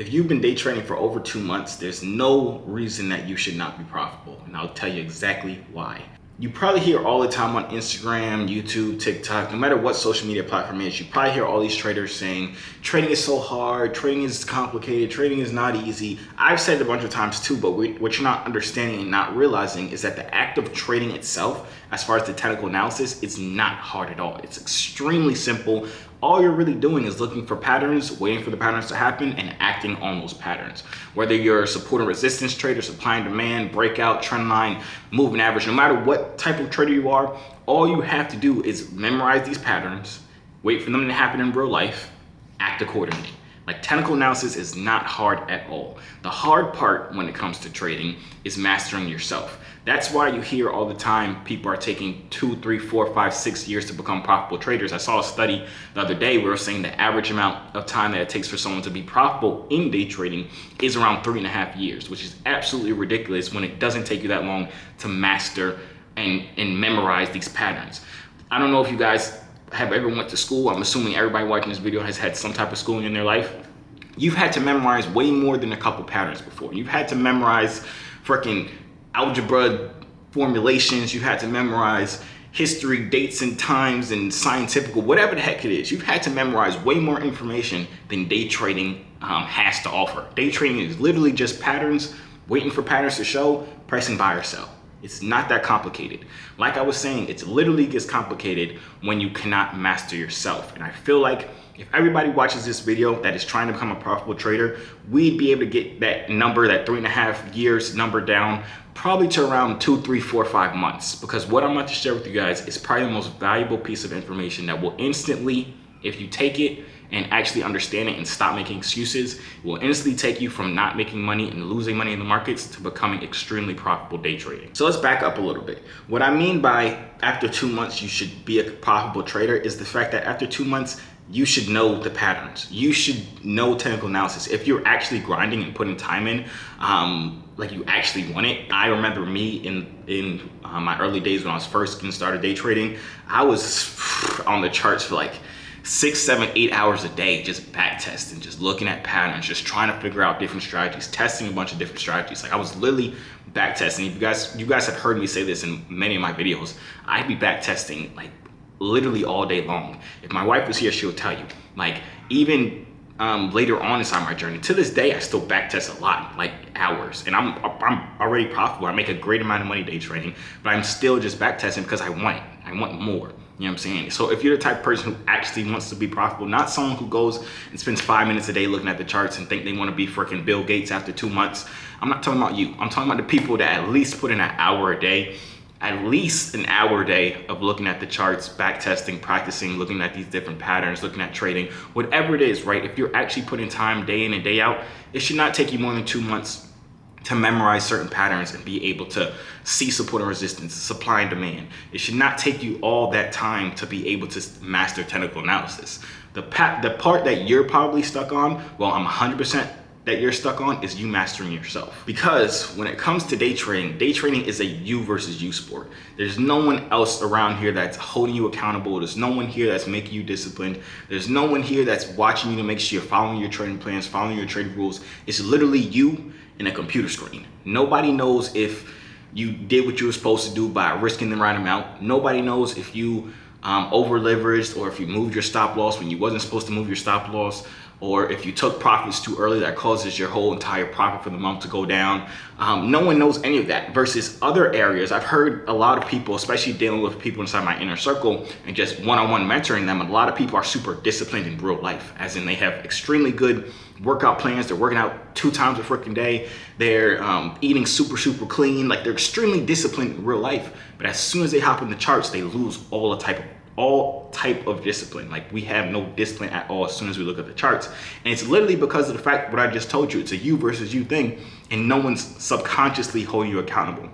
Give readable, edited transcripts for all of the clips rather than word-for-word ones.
If you've been day trading for over 2 months, there's no reason that you should not be profitable. And I'll tell you exactly why. You probably hear all the time on Instagram, YouTube, TikTok, no matter what social media platform it is, you probably hear all these traders saying, trading is so hard, trading is complicated, trading is not easy. I've said it a bunch of times too, but what you're not understanding and not realizing is that the act of trading itself, as far as the technical analysis, is not hard at all. It's extremely simple. All you're really doing is looking for patterns, waiting for the patterns to happen, and acting on those patterns. Whether you're a support and resistance trader, supply and demand, breakout, trend line, moving average, no matter what type of trader you are, all you have to do is memorize these patterns, wait for them to happen in real life, act accordingly. Like, technical analysis is not hard at all. The hard part when it comes to trading is mastering yourself. That's why you hear all the time people are taking 2, 3, 4, 5, 6 years to become profitable traders. I saw a study the other day where it was saying the average amount of time that it takes for someone to be profitable in day trading is around 3.5 years, which is absolutely ridiculous when it doesn't take you that long to master and memorize these patterns. I don't know if you guys have ever went to school. I'm assuming everybody watching this video has had some type of schooling in their life. You've had to memorize way more than a couple patterns before. You've had to memorize freaking algebra formulations. You've had to memorize history, dates and times, and scientific, whatever the heck it is. You've had to memorize way more information than day trading has to offer. Day trading is literally just patterns, waiting for patterns to show, pressing buy or sell. It's not that complicated. Like I was saying, it literally gets complicated when you cannot master yourself. And I feel like if everybody watches this video that is trying to become a profitable trader, we'd be able to get that number, that 3.5 years number down, probably to around 2, 3, 4, 5 months. Because what I'm about to share with you guys is probably the most valuable piece of information that will instantly, if you take it and actually understand it and stop making excuses, it will instantly take you from not making money and losing money in the markets to becoming extremely profitable day trading. So let's back up a little bit. What I mean by after 2 months you should be a profitable trader is the fact that after 2 months you should know the patterns. You should know technical analysis. If you're actually grinding and putting time in, like you actually want it. I remember me in my early days when I was first getting started day trading, I was on the charts for like 6, 7, 8 hours a day, just back testing, just looking at patterns, just trying to figure out different strategies, testing a bunch of different strategies. Like, I was literally back testing. If you guys have heard me say this in many of my videos, I'd be back testing like literally all day long. If my wife was here, she'll tell you. Like, even later on inside my journey, to this day, I still back test a lot, like hours, and I'm already profitable. I make a great amount of money day trading, but I'm still just back testing because I want it. I want more. You know what I'm saying? So if you're the type of person who actually wants to be profitable, not someone who goes and spends 5 minutes a day looking at the charts and think they want to be freaking Bill Gates after 2 months, I'm not talking about you. I'm talking about the people that at least put in an hour a day, at least an hour a day of looking at the charts, back testing, practicing, looking at these different patterns, looking at trading, whatever it is, right? If you're actually putting time day in and day out, it should not take you more than 2 months to memorize certain patterns and be able to see support and resistance, supply and demand. It should not take you all that time to be able to master technical analysis. The part that you're probably stuck on, well, I'm 100% that you're stuck on, is you mastering yourself. Because when it comes to day trading is a you versus you sport. There's no one else around here that's holding you accountable. There's no one here that's making you disciplined. There's no one here that's watching you to make sure you're following your trading plans, following your trading rules. It's literally you and a computer screen. Nobody knows if you did what you were supposed to do by risking the right amount. Nobody knows if you over leveraged, or if you moved your stop loss when you wasn't supposed to move your stop loss, or if you took profits too early that causes your whole entire profit for the month to go down. No one knows any of that. Versus other areas, I've heard a lot of people, especially dealing with people inside my inner circle and just one-on-one mentoring them, a lot of people are super disciplined in real life, as in they have extremely good workout plans. They're working out 2 times a freaking day. They're eating super clean. Like, they're extremely disciplined in real life. But as soon as they hop in the charts, they lose all type of discipline. Like, we have no discipline at all as soon as we look at the charts. And it's literally because of the fact what I just told you. It's a you versus you thing, and no one's subconsciously holding you accountable.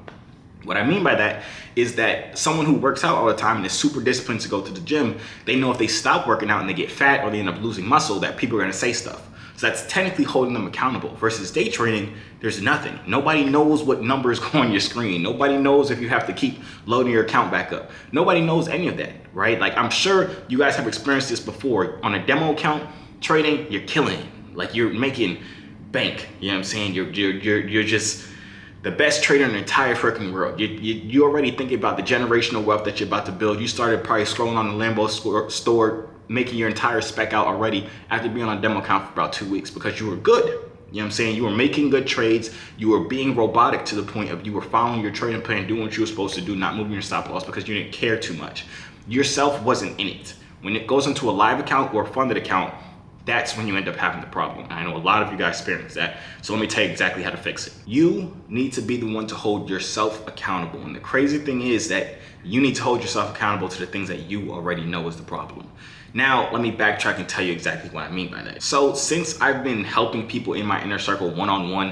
What I mean by that is that someone who works out all the time and is super disciplined to go to the gym, they know if they stop working out and they get fat or they end up losing muscle, that people are going to say stuff. So that's technically holding them accountable. Versus day trading, there's nothing. Nobody knows what numbers go on your screen. Nobody knows if you have to keep loading your account back up. Nobody knows any of that, right? Like, I'm sure you guys have experienced this before. On a demo account trading, you're killing it. Like, you're making bank. You know what I'm saying? You're just the best trader in the entire freaking world. You already thinking about the generational wealth that you're about to build. You started probably scrolling on the Lambo store, making your entire spec out already after being on a demo account for about 2 weeks because you were good. You know what I'm saying? You were making good trades. You were being robotic to the point of you were following your trading plan, doing what you were supposed to do, not moving your stop loss because you didn't care too much. Yourself wasn't in it. When it goes into a live account or a funded account, that's when you end up having the problem. I know a lot of you guys experience that. So let me tell you exactly how to fix it. You need to be the one to hold yourself accountable. And the crazy thing is that you need to hold yourself accountable to the things that you already know is the problem. Now, let me backtrack and tell you exactly what I mean by that. So since I've been helping people in my inner circle one-on-one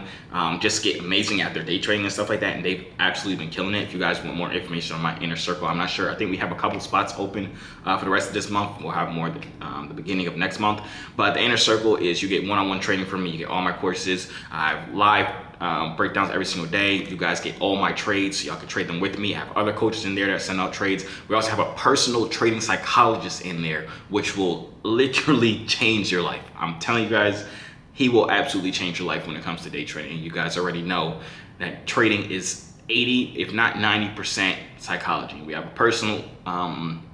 just get amazing at their day trading and stuff like that, and they've absolutely been killing it. If you guys want more information on my inner circle, I'm not sure. I think we have a couple spots open for the rest of this month. We'll have more at the beginning of next month. But the inner circle is you get one-on-one training from me. You get all my courses. I have live breakdowns every single day. You guys get all my trades, so y'all can trade them with me. I have other coaches in there that send out trades. We also have a personal trading psychologist in there, which will literally change your life. I'm telling you guys, he will absolutely change your life when it comes to day trading. You guys already know that trading is 80, if not 90% psychology. We have a personal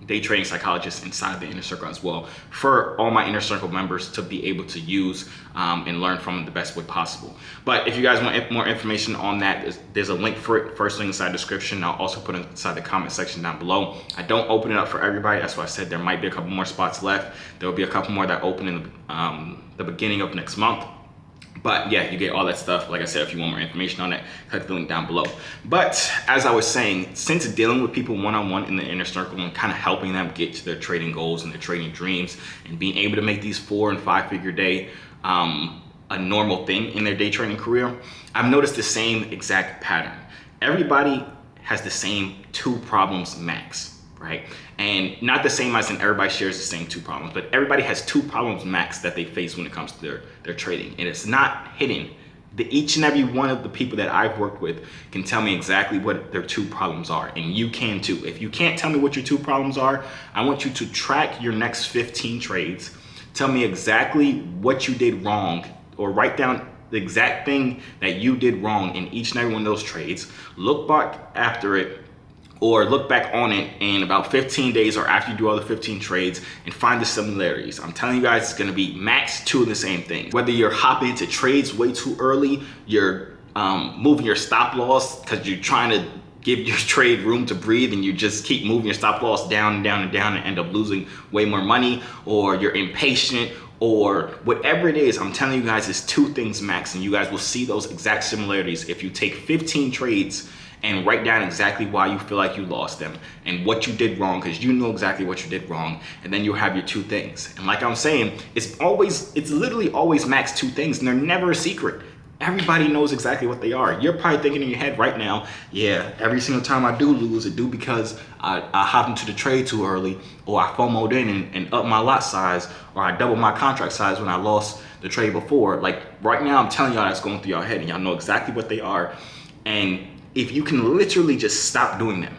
day trading psychologist inside the inner circle as well for all my inner circle members to be able to use and learn from the best way possible. But if you guys want more information on that, there's a link for it, first link inside the description. I'll also put it inside the comment section down below. I don't open it up for everybody. That's why I said there might be a couple more spots left. There will be a couple more that open in the beginning of next month. But yeah, you get all that stuff. Like I said, if you want more information on it, click the link down below. But as I was saying, since dealing with people one-on-one in the inner circle and kind of helping them get to their trading goals and their trading dreams and being able to make these 4 and 5 figure day a normal thing in their day trading career, I've noticed the same exact pattern. Everybody has the same 2 problems max, right? And not the same as in everybody shares the same 2 problems, but everybody has 2 problems max that they face when it comes to their trading. And it's not hidden. Each and every one of the people that I've worked with can tell me exactly what their 2 problems are. And you can too. If you can't tell me what your 2 problems are, I want you to track your next 15 trades. Tell me exactly what you did wrong, or write down the exact thing that you did wrong in each and every one of those trades. Look back after it, or look back on it in about 15 days or after you do all the 15 trades and find the similarities. I'm telling you guys, it's gonna be max 2 of the same thing. Whether you're hopping into trades way too early, you're moving your stop loss because you're trying to give your trade room to breathe and you just keep moving your stop loss down and down and down and end up losing way more money, or you're impatient, or whatever it is, I'm telling you guys, it's 2 things max, and you guys will see those exact similarities if you take 15 trades and write down exactly why you feel like you lost them and what you did wrong, because you know exactly what you did wrong, and then you'll have your 2 things. And like I'm saying, it's literally always max 2 things, and they're never a secret. Everybody knows exactly what they are. You're probably thinking in your head right now, yeah, every single time I do lose, it do because I hopped into the trade too early, or I FOMO'd in and upped my lot size, or I doubled my contract size when I lost the trade before. Like right now, I'm telling y'all that's going through your head, and y'all know exactly what they are. And if you can literally just stop doing them,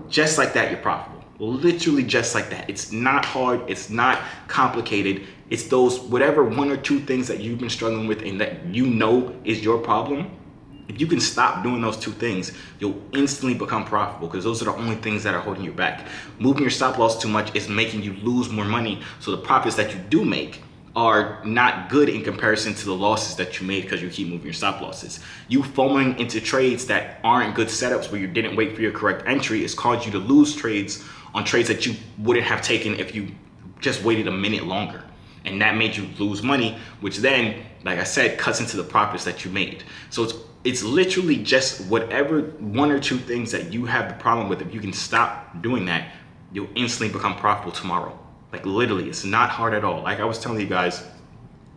just like that, you're profitable. Literally just like that. It's not hard. It's not complicated. It's those whatever 1 or 2 things that you've been struggling with and that you know is your problem. If you can stop doing those 2 things, you'll instantly become profitable, because those are the only things that are holding you back. Moving your stop loss too much is making you lose more money. So the profits that you do make are not good in comparison to the losses that you made because you keep moving your stop losses. You foaming into trades that aren't good setups where you didn't wait for your correct entry has caused you to lose trades on trades that you wouldn't have taken if you just waited a minute longer. And that made you lose money, which then, like I said, cuts into the profits that you made. So it's literally just whatever 1 or 2 things that you have the problem with. If you can stop doing that, you'll instantly become profitable tomorrow. Like literally, it's not hard at all. Like I was telling you guys,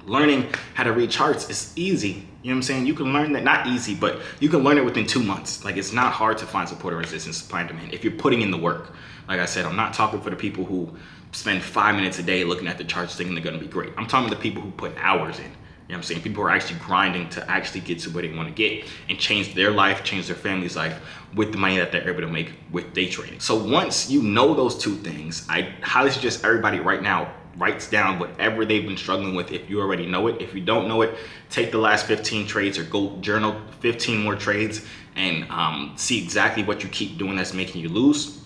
learning how to read charts is easy. You know what I'm saying? You can learn that, not easy, but you can learn it within 2 months. Like it's not hard to find support or resistance, supply and demand, if you're putting in the work. Like I said, I'm not talking for the people who spend 5 minutes a day looking at the charts thinking they're gonna be great. I'm talking to the people who put hours in. You know what I'm saying? People who are actually grinding to actually get to where they want to get and change their life, change their family's life with the money that they're able to make with day trading. So once you know those 2 things, I highly suggest everybody right now writes down whatever they've been struggling with if you already know it. If you don't know it, take the last 15 trades or go journal 15 more trades and see exactly what you keep doing that's making you lose.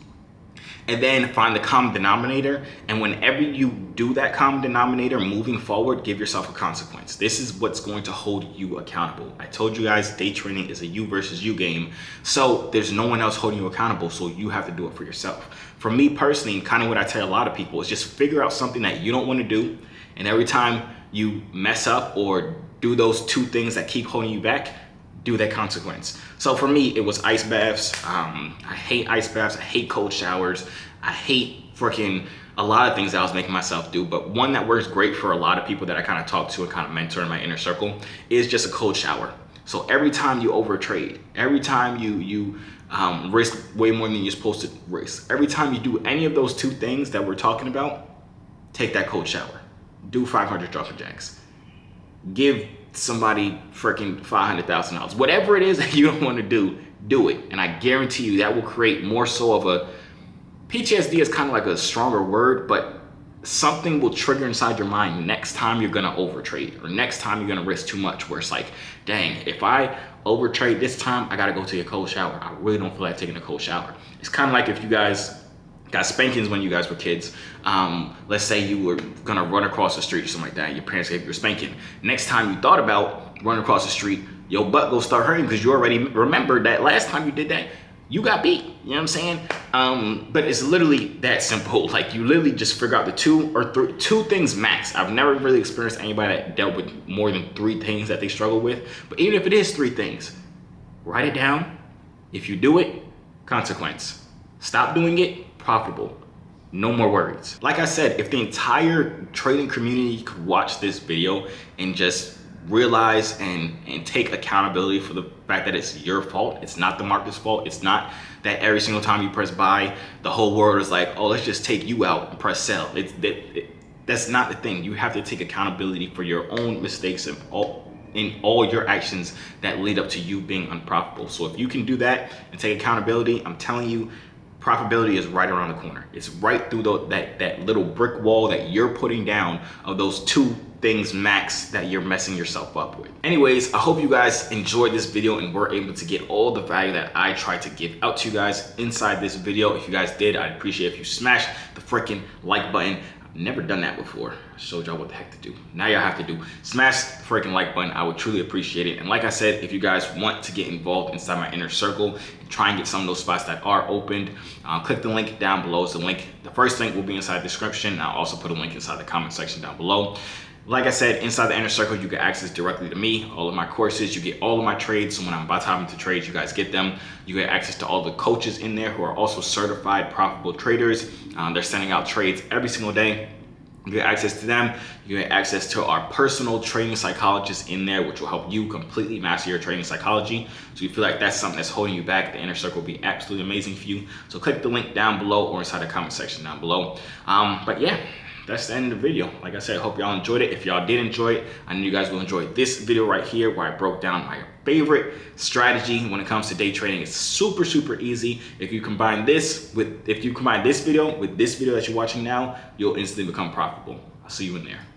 And then find the common denominator. And whenever you do that common denominator moving forward, give yourself a consequence. This is what's going to hold you accountable. I told you guys, day trading is a you versus you game. So there's no one else holding you accountable. So you have to do it for yourself. For me personally, kind of what I tell a lot of people is just figure out something that you don't want to do. And every time you mess up or do those two things that keep holding you back, do that consequence. So for me, it was ice baths. I hate ice baths. I hate cold showers. I hate freaking a lot of things that I was making myself do. But one that works great for a lot of people that I kind of talk to and kind of mentor in my inner circle is just a cold shower. So every time you overtrade, every time you risk way more than you're supposed to risk, every time you do any of those two things that we're talking about, take that cold shower. Do 500 jumping jacks. Give somebody freaking $500,000. Whatever it is that you don't want to do it. And I guarantee you that will create more so of a, PTSD is kind of like a stronger word, but something will trigger inside your mind next time you're gonna overtrade or next time you're gonna risk too much, where it's like, dang, if I overtrade this time, I gotta go take a cold shower. I really don't feel like taking a cold shower. It's kind of like if you guys got spankings when you guys were kids. Let's say you were gonna run across the street or something like that. Your parents gave you a spanking. Next time you thought about running across the street, your butt will start hurting because you already remembered that last time you did that, you got beat. You know what I'm saying? But it's literally that simple. Like you literally just figure out the two things max. I've never really experienced anybody that dealt with more than 3 things that they struggle with. But even if it is 3 things, write it down. If you do it, consequence. Stop doing it, profitable. No more worries. Like I said, if the entire trading community could watch this video and just realize and take accountability for the fact that it's your fault, it's not the market's fault, it's not that every single time you press buy, the whole world is like, oh, let's just take you out and press sell. That's not the thing. You have to take accountability for your own mistakes and in all your actions that lead up to you being unprofitable. So if you can do that and take accountability, I'm telling you, profitability is right around the corner. It's right through that little brick wall that you're putting down of those 2 things max that you're messing yourself up with. Anyways, I hope you guys enjoyed this video and were able to get all the value that I tried to give out to you guys inside this video. If you guys did, I'd appreciate if you smash the freaking like button. I've never done that before. I showed y'all what the heck to do. Now y'all have to do. Smash the freaking like button. I would truly appreciate it. And like I said, if you guys want to get involved inside my inner circle and try and get some of those spots that are opened, click the link down below. It's the first link will be inside the description. I'll also put a link inside the comment section down below. Like I said, inside the inner circle, you get access directly to me, all of my courses, you get all of my trades. So when I'm about to hop into trades, you guys get them. You get access to all the coaches in there who are also certified profitable traders. They're sending out trades every single day. You get access to them. You get access to our personal trading psychologists in there, which will help you completely master your trading psychology. So you feel like that's something that's holding you back, the inner circle will be absolutely amazing for you. So click the link down below or inside the comment section down below. But yeah, that's the end of the video. Like I said, I hope y'all enjoyed it. If y'all did enjoy it, I know you guys will enjoy this video right here where I broke down my favorite strategy when it comes to day trading. It's super, super easy. If you combine this video with this video that you're watching now, you'll instantly become profitable. I'll see you in there.